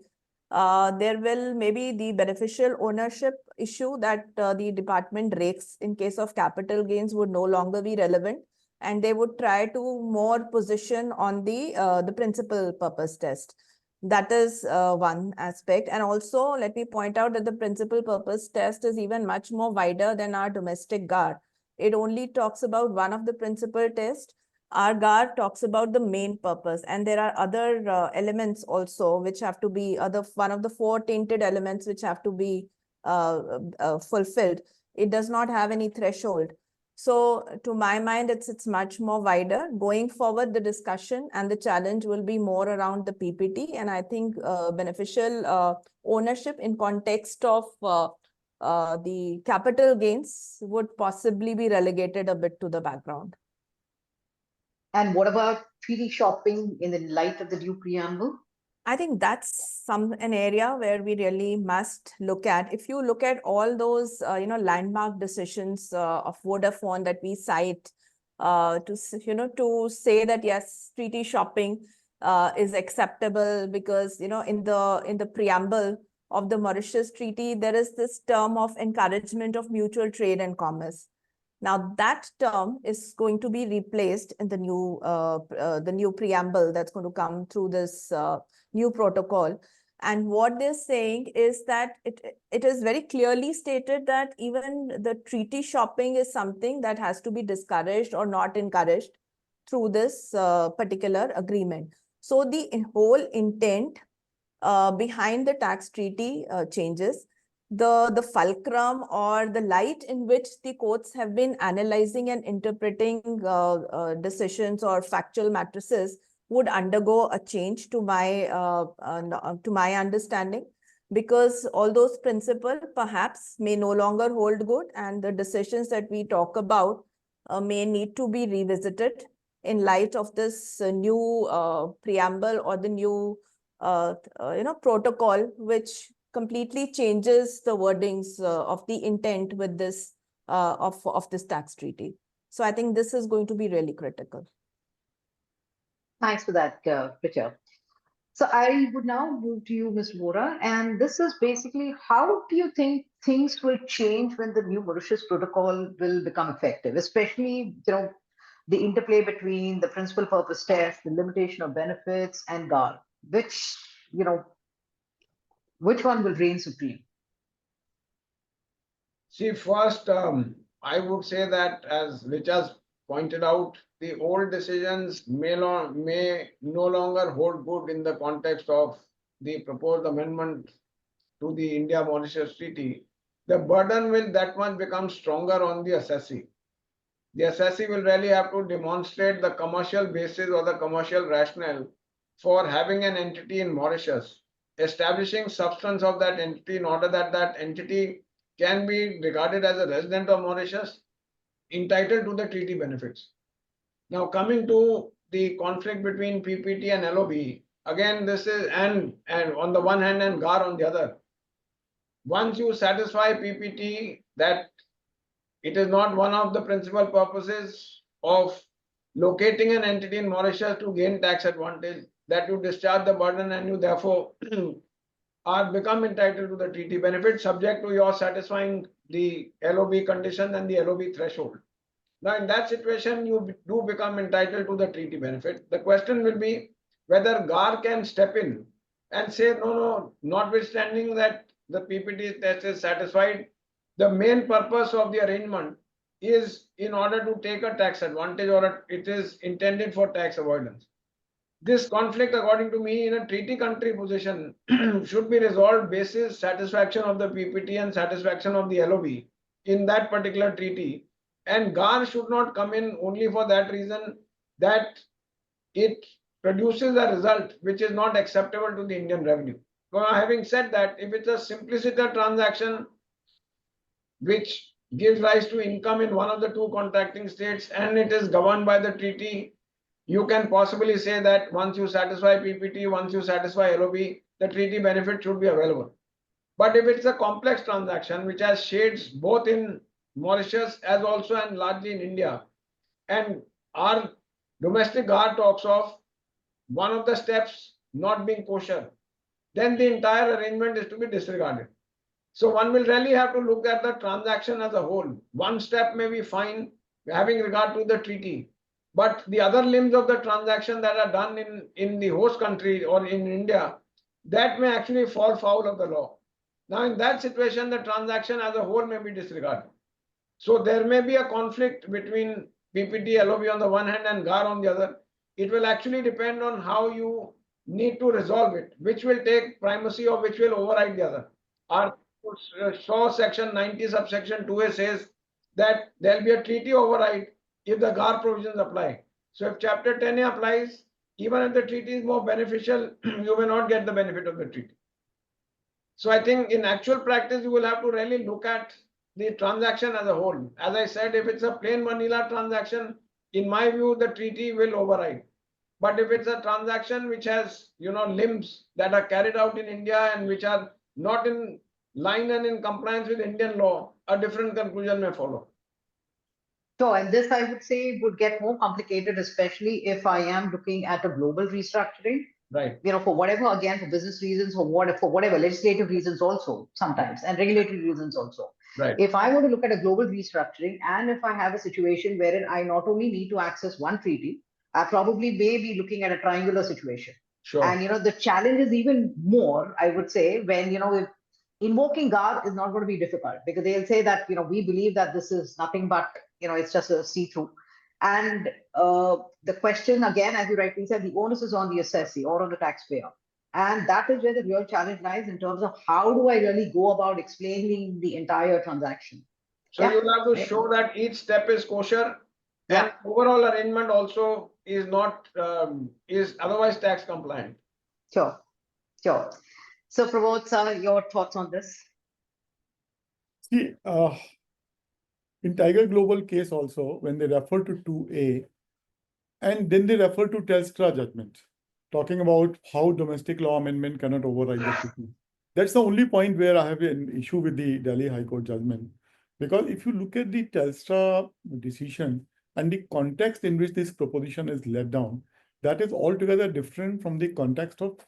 there will maybe the beneficial ownership issue that the department rakes in case of capital gains would no longer be relevant, and they would try to more position on the principal purpose test. That is one aspect. And also, let me point out that the principal purpose test is even much more wider than our domestic GAAR. It only talks about one of the principal tests. Our GAAR talks about the main purpose, and there are other elements also which have to be one of the four tainted elements which have to be fulfilled. It does not have any threshold. So to my mind, it's much more wider. Going forward, the discussion and the challenge will be more around the PPT, and I think beneficial ownership in context of the capital gains would possibly be relegated a bit to the background. And what about treaty shopping in the light of the new preamble? I think that's an area where we really must look at. If you look at all those, landmark decisions of Vodafone that we cite to say that yes, treaty shopping is acceptable because in the preamble of the Mauritius Treaty there is this term of encouragement of mutual trade and commerce. Now that term is going to be replaced in the new preamble that's going to come through this new protocol. And what they're saying is that it is very clearly stated that even the treaty shopping is something that has to be discouraged or not encouraged through this particular agreement. So the whole intent behind the tax treaty changes. The fulcrum or the light in which the courts have been analyzing and interpreting decisions or factual matrices would undergo a change to my understanding, because all those principles perhaps may no longer hold good, and the decisions that we talk about may need to be revisited in light of this new preamble or the new protocol, which completely changes the wordings of the intent with this of this tax treaty. So I think this is going to be really critical. Thanks for that, Richa. So I would now move to you, Ms. Vora, and this is basically, how do you think things will change when the new Mauritius protocol will become effective, especially, the interplay between the principal purpose test, the limitation of benefits, and GAAR, which one will reign supreme? See, first, I would say that, as Richa's pointed out, the old decisions may no longer hold good in the context of the proposed amendment to the India-Mauritius Treaty. The burden will that much become stronger on the assessee. The assessee will really have to demonstrate the commercial basis or the commercial rationale for having an entity in Mauritius, establishing substance of that entity in order that that entity can be regarded as a resident of Mauritius, entitled to the treaty benefits. Now, coming to the conflict between PPT and LOB, again, this is and on the one hand and GAAR on the other. Once you satisfy PPT that it is not one of the principal purposes of locating an entity in Mauritius to gain tax advantage, that you discharge the burden and you therefore are become entitled to the treaty benefit, subject to your satisfying the LOB condition and the LOB threshold. Now, in that situation, you do become entitled to the treaty benefit. The question will be whether GAAR can step in and say, no, notwithstanding that the PPT test is satisfied, the main purpose of the arrangement is in order to take a tax advantage, or it is intended for tax avoidance. This conflict, according to me, in a treaty country position should be resolved basis satisfaction of the PPT and satisfaction of the LOB in that particular treaty. And GAAR should not come in only for that reason that it produces a result which is not acceptable to the Indian revenue. Now, having said that, if it's a simpliciter transaction which gives rise to income in one of the two contracting states and it is governed by the treaty, you can possibly say that once you satisfy PPT, once you satisfy LOB, the treaty benefit should be available. But if it's a complex transaction which has shades both in Mauritius as also and largely in India, and our domestic GAAR talks of one of the steps not being kosher, then the entire arrangement is to be disregarded. So one will really have to look at the transaction as a whole. One step may be fine having regard to the treaty, but the other limbs of the transaction that are done in the host country or in India, that may actually fall foul of the law. Now, in that situation, the transaction as a whole may be disregarded. So there may be a conflict between PPT, LOB on the one hand and GAAR on the other. It will actually depend on how you need to resolve it, which will take primacy or which will override the other. Our Shaw section 90 subsection 2A says that there will be a treaty override if the GAAR provisions apply. So if chapter 10A applies, even if the treaty is more beneficial, you may not get the benefit of the treaty. So I think in actual practice, you will have to really look at the transaction as a whole. As I said, if it's a plain vanilla transaction, in my view, the treaty will override. But if it's a transaction which has, limbs that are carried out in India and which are not in line and in compliance with Indian law, a different conclusion may follow. So, and this I would say would get more complicated, especially if I am looking at a global restructuring. Right. For whatever, again, for business reasons or for whatever legislative reasons also sometimes, and regulatory reasons also. Right. If I want to look at a global restructuring, and if I have a situation wherein I not only need to access one treaty, I probably may be looking at a triangular situation. Sure. And the challenge is even more, I would say, when if invoking GAAR is not going to be difficult, because they'll say that we believe that this is nothing but it's just a see-through. And the question again, as you rightly said, the onus is on the assessee or on the taxpayer. And that is where the real challenge lies in terms of how do I really go about explaining the entire transaction. So Yeah. you'll have to show that each step is kosher, Yeah. and overall arrangement also is not is otherwise tax compliant. Sure. So Pramod sir, your thoughts on this? See, in Tiger Global case also, when they refer to 2A, and then they refer to Telstra judgment, talking about how domestic law amendment cannot override the treaty. That's the only point where I have an issue with the Delhi High Court judgment. Because if you look at the Telstra decision and the context in which this proposition is laid down, that is altogether different from the context of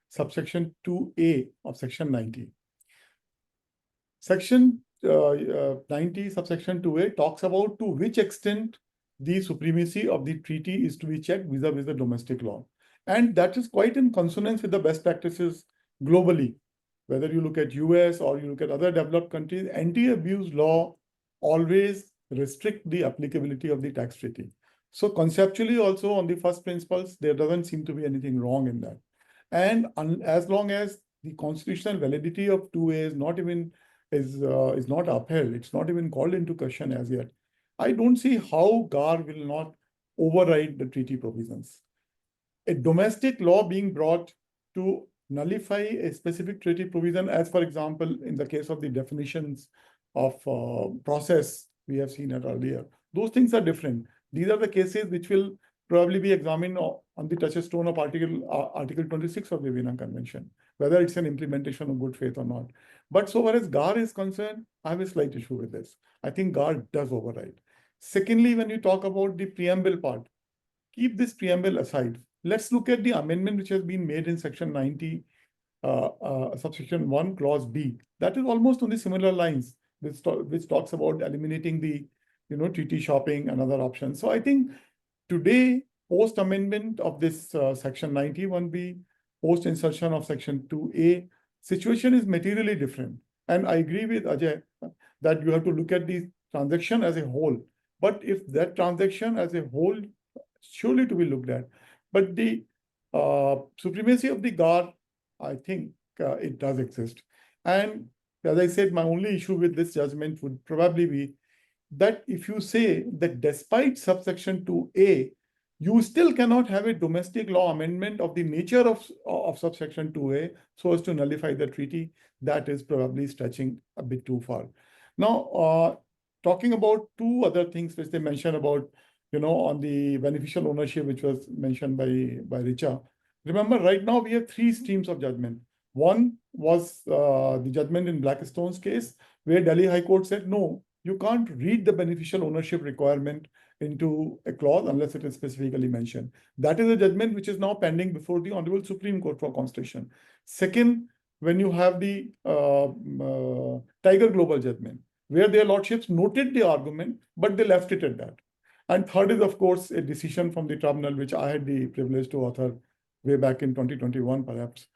subsection 2A of section 90. Section 90, subsection 2A talks about to which extent the supremacy of the treaty is to be checked vis-a-vis the domestic law. And that is quite in consonance with the best practices globally. Whether you look at US or you look at other developed countries, anti-abuse law always restrict the applicability of the tax treaty. So conceptually also on the first principles, there doesn't seem to be anything wrong in that. And as long as the constitutional validity of 2A is not upheld, it's not even called into question as yet, I don't see how GAAR will not override the treaty provisions. A domestic law being brought to nullify a specific treaty provision, as for example, in the case of the definitions of process we have seen it earlier, those things are different. These are the cases which will probably be examined on the touchstone of Article 26 of the Vienna Convention, whether it's an implementation of good faith or not. But so far as GAAR is concerned, I have a slight issue with this. I think GAAR does override. Secondly, when you talk about the preamble part, keep this preamble aside. Let's look at the amendment which has been made in section 90, subsection 1, clause B. That is almost on the similar lines, which talks about eliminating the treaty shopping and other options. So I think today, post amendment of this section 91B, post insertion of section 2A, situation is materially different. And I agree with Ajay that you have to look at the transaction as a whole. But if that transaction as a whole surely to be looked at, but the supremacy of the GAAR, I think it does exist. And as I said, my only issue with this judgment would probably be that if you say that despite subsection 2A, you still cannot have a domestic law amendment of the nature of subsection 2A so as to nullify the treaty, that is probably stretching a bit too far. Now, talking about two other things which they mentioned about, on the beneficial ownership, which was mentioned by Richa. Remember, right now we have three streams of judgment. One was the judgment in Blackstone's case, where Delhi High Court said, no, you can't read the beneficial ownership requirement into a clause unless it is specifically mentioned. That is a judgment which is now pending before the Honorable Supreme Court for consideration. Second, when you have the Tiger Global judgment, where their lordships noted the argument, but they left it at that. And third is, of course, a decision from the tribunal, which I had the privilege to author way back in 2021, perhaps,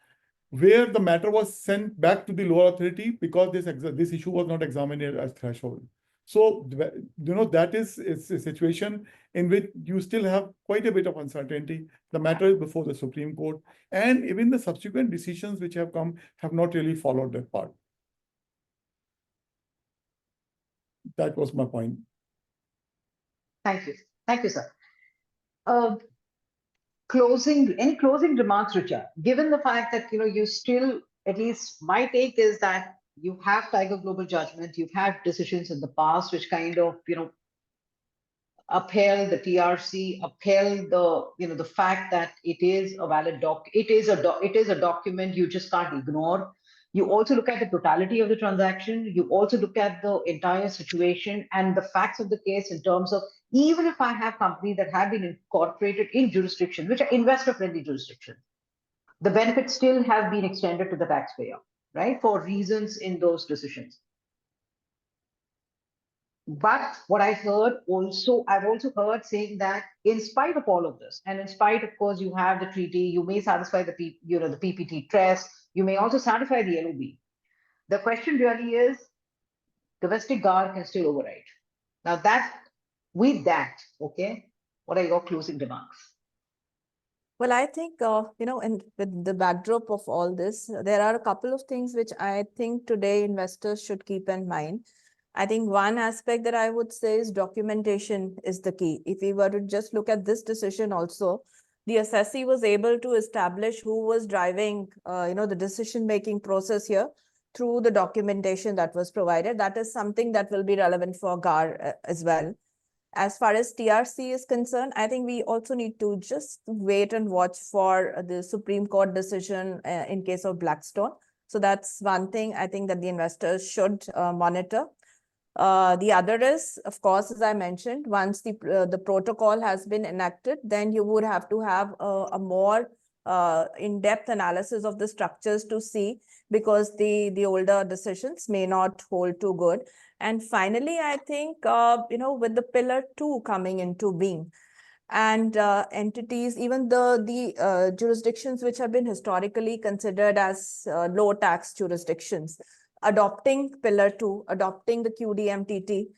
where the matter was sent back to the lower authority because this issue was not examined as threshold. So, that is a situation in which you still have quite a bit of uncertainty. The matter is before the Supreme Court, and even the subsequent decisions which have come have not really followed that part. That was my point. Thank you, sir. Any closing remarks, Richa? Given the fact that you still, at least my take is that you have Tiger Global judgment, you've had decisions in the past which kind of upheld the TRC, upheld the fact that it is a valid it is a document you just can't ignore. You also look at the totality of the transaction. You also look at the entire situation and the facts of the case in terms of, even if I have companies that have been incorporated in jurisdictions, which are investor-friendly jurisdictions, the benefits still have been extended to the taxpayer, right? For reasons in those decisions. But what I heard also, I've also heard saying that in spite of all of this, and in spite, of course, you have the treaty, you may satisfy the the PPT test, you may also satisfy the LOB. The question really is, domestic GAAR can still override. Now with that, okay, what are your closing remarks? Well, I think, and with the backdrop of all this, there are a couple of things which I think today investors should keep in mind. I think one aspect that I would say is documentation is the key. If we were to just look at this decision also, the assessee was able to establish who was driving, the decision-making process here through the documentation that was provided. That is something that will be relevant for GAAR as well. As far as TRC is concerned, I think we also need to just wait and watch for the Supreme Court decision in case of Blackstone. So that's one thing I think that the investors should monitor. The other is, of course, as I mentioned, once the protocol has been enacted, then you would have to have a more in-depth analysis of the structures to see, because the older decisions may not hold too good. And finally, I think, with the Pillar 2 coming into being, and entities, even the jurisdictions which have been historically considered as low tax jurisdictions, adopting Pillar 2, adopting the QDMTT,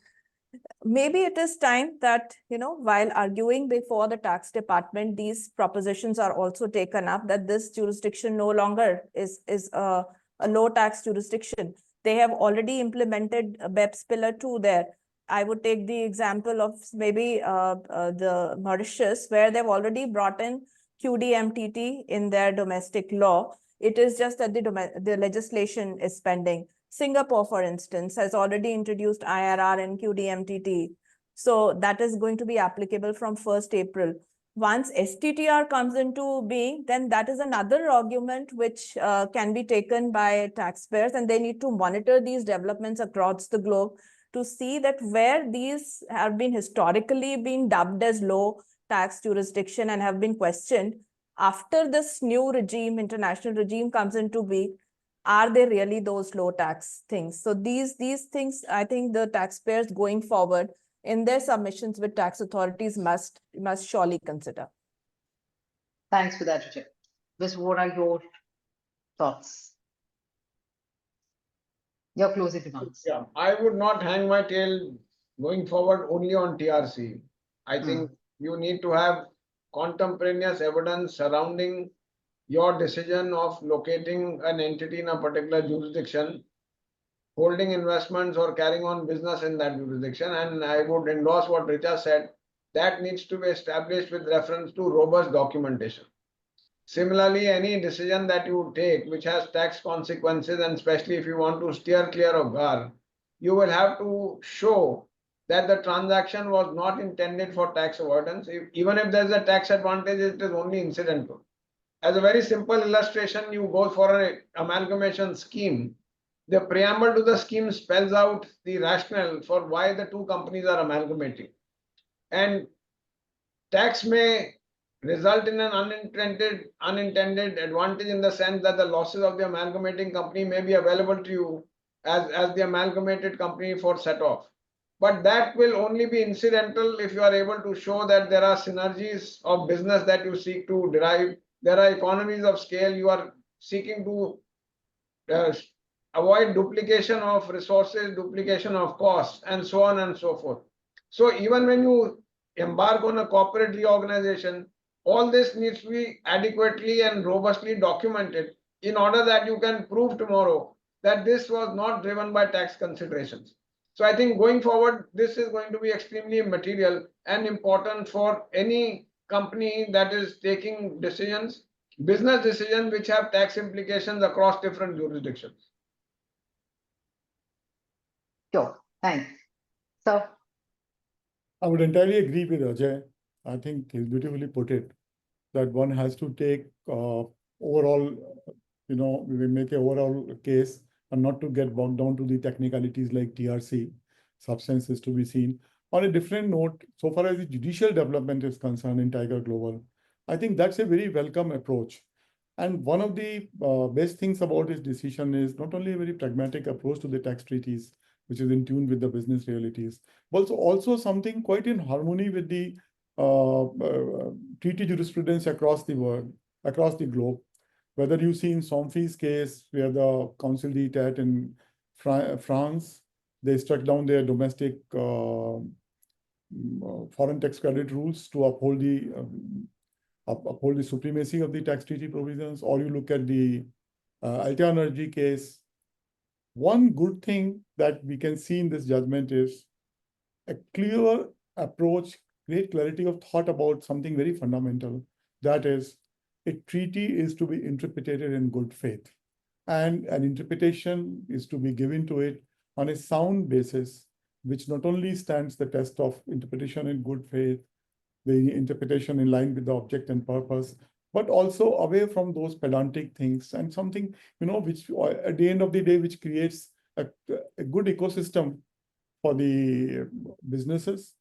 maybe it is time that, while arguing before the tax department, these propositions are also taken up, that this jurisdiction no longer is a low tax jurisdiction. They have already implemented BEPS Pillar 2 there. I would take the example of maybe the Mauritius, where they've already brought in QDMTT in their domestic law. It is just that the legislation is pending. Singapore, for instance, has already introduced IRR and QDMTT. So that is going to be applicable from 1st April. Once STTR comes into being, then that is another argument which can be taken by taxpayers, and they need to monitor these developments across the globe to see that where these have been historically been dubbed as low tax jurisdiction and have been questioned, after this new regime, international regime comes into being, are they really those low tax things? So these things, I think the taxpayers going forward in their submissions with tax authorities must surely consider. Thanks for that, Ruchir. Ms. What are your thoughts? Your closing remarks. Yeah, I would not hang my tail going forward only on TRC. I think you need to have contemporaneous evidence surrounding your decision of locating an entity in a particular jurisdiction, holding investments or carrying on business in that jurisdiction. And I would endorse what Richa said, that needs to be established with reference to robust documentation. Similarly, any decision that you take which has tax consequences, and especially if you want to steer clear of GAAR, you will have to show that the transaction was not intended for tax avoidance. Even if there's a tax advantage, it is only incidental. As a very simple illustration, you go for an amalgamation scheme. The preamble to the scheme spells out the rationale for why the two companies are amalgamating. And tax may result in an unintended advantage in the sense that the losses of the amalgamating company may be available to you as the amalgamated company for set off. But that will only be incidental if you are able to show that there are synergies of business that you seek to derive. There are economies of scale. You are seeking to avoid duplication of resources, duplication of costs, and so on and so forth. So even when you embark on a corporate reorganization, all this needs to be adequately and robustly documented in order that you can prove tomorrow that this was not driven by tax considerations. So I think going forward, this is going to be extremely material and important for any company that is taking decisions, business decisions which have tax implications across different jurisdictions. Sure, thanks. So I would entirely agree with Ajay. I think he's beautifully put it, that one has to take overall, we make an overall case and not to get bogged down to the technicalities like TRC. Substance is to be seen. On a different note, so far as the judicial development is concerned in Tiger Global, I think that's a very welcome approach. And one of the best things about this decision is not only a very pragmatic approach to the tax treaties, which is in tune with the business realities, but also something quite in harmony with the treaty jurisprudence across the world, across the globe. Whether you see in Somfy's case, where the Council d'Etat in France, they struck down their domestic foreign tax credit rules to uphold the supremacy of the tax treaty provisions, or you look at the Alta Energy case. One good thing that we can see in this judgment is a clear approach, great clarity of thought about something very fundamental. That is, a treaty is to be interpreted in good faith, and an interpretation is to be given to it on a sound basis, which not only stands the test of interpretation in good faith, the interpretation in line with the object and purpose, but also away from those pedantic things, and something, which at the end of the day, which creates a good ecosystem for the businesses.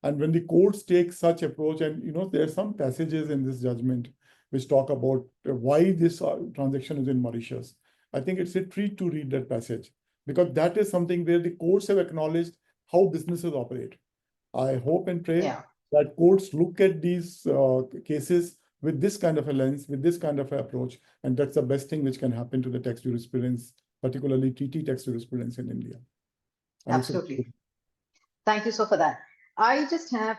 And when the courts take such approach, and there are some passages in this judgment which talk about why this transaction is in Mauritius. I think it's a treat to read that passage, because that is something where the courts have acknowledged how businesses operate. I hope and pray that courts look at these cases with this kind of a lens, with this kind of approach, and that's the best thing which can happen to the tax jurisprudence, particularly treaty tax jurisprudence in India. Absolutely. Thank you so for that. I just have,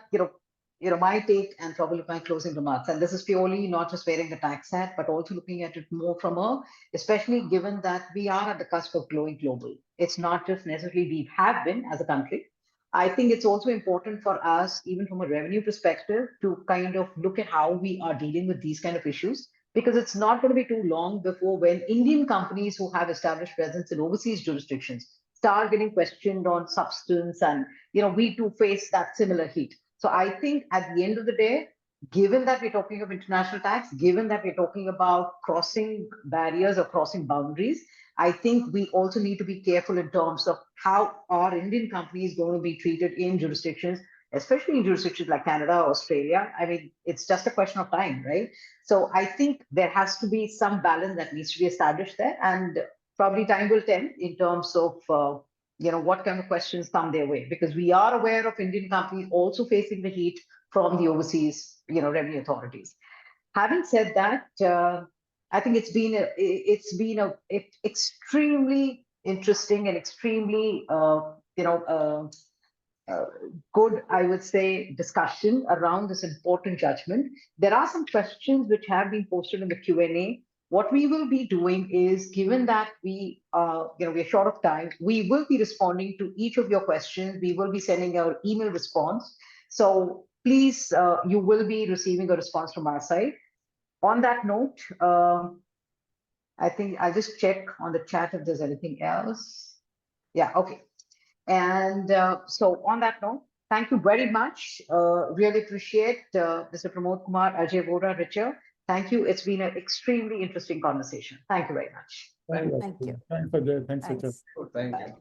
my take and probably my closing remarks. And this is purely not just wearing the tax hat, but also looking at it more from especially given that we are at the cusp of going global. It's not just necessarily we have been as a country. I think it's also important for us, even from a revenue perspective, to kind of look at how we are dealing with these kind of issues, because it's not going to be too long before when Indian companies who have established presence in overseas jurisdictions start getting questioned on substance, and we too face that similar heat. So I think at the end of the day, given that we're talking of international tax, given that we're talking about crossing barriers or crossing boundaries, I think we also need to be careful in terms of how our Indian companies going to be treated in jurisdictions, especially in jurisdictions like Canada, Australia. I mean, it's just a question of time, right? So I think there has to be some balance that needs to be established there, and probably time will tell in terms of what kind of questions come their way, because we are aware of Indian companies also facing the heat from the overseas revenue authorities. Having said that, I think it's been a extremely interesting and extremely good, I would say, discussion around this important judgment. There are some questions which have been posted in the Q&A. What we will be doing is, given that we we're short of time, we will be responding to each of your questions. We will be sending our email response. So please, you will be receiving a response from our side. On that note, I think I'll just check on the chat if there's anything else. Yeah, okay. And so on that note, thank you very much. Really appreciate Mr. Pramod Kumar, Ajay Vohra, Richard. Thank you. It's been an extremely interesting conversation. Thank you very much. Thank you. Thanks, Ajay. Thanks, Richard. Thank you.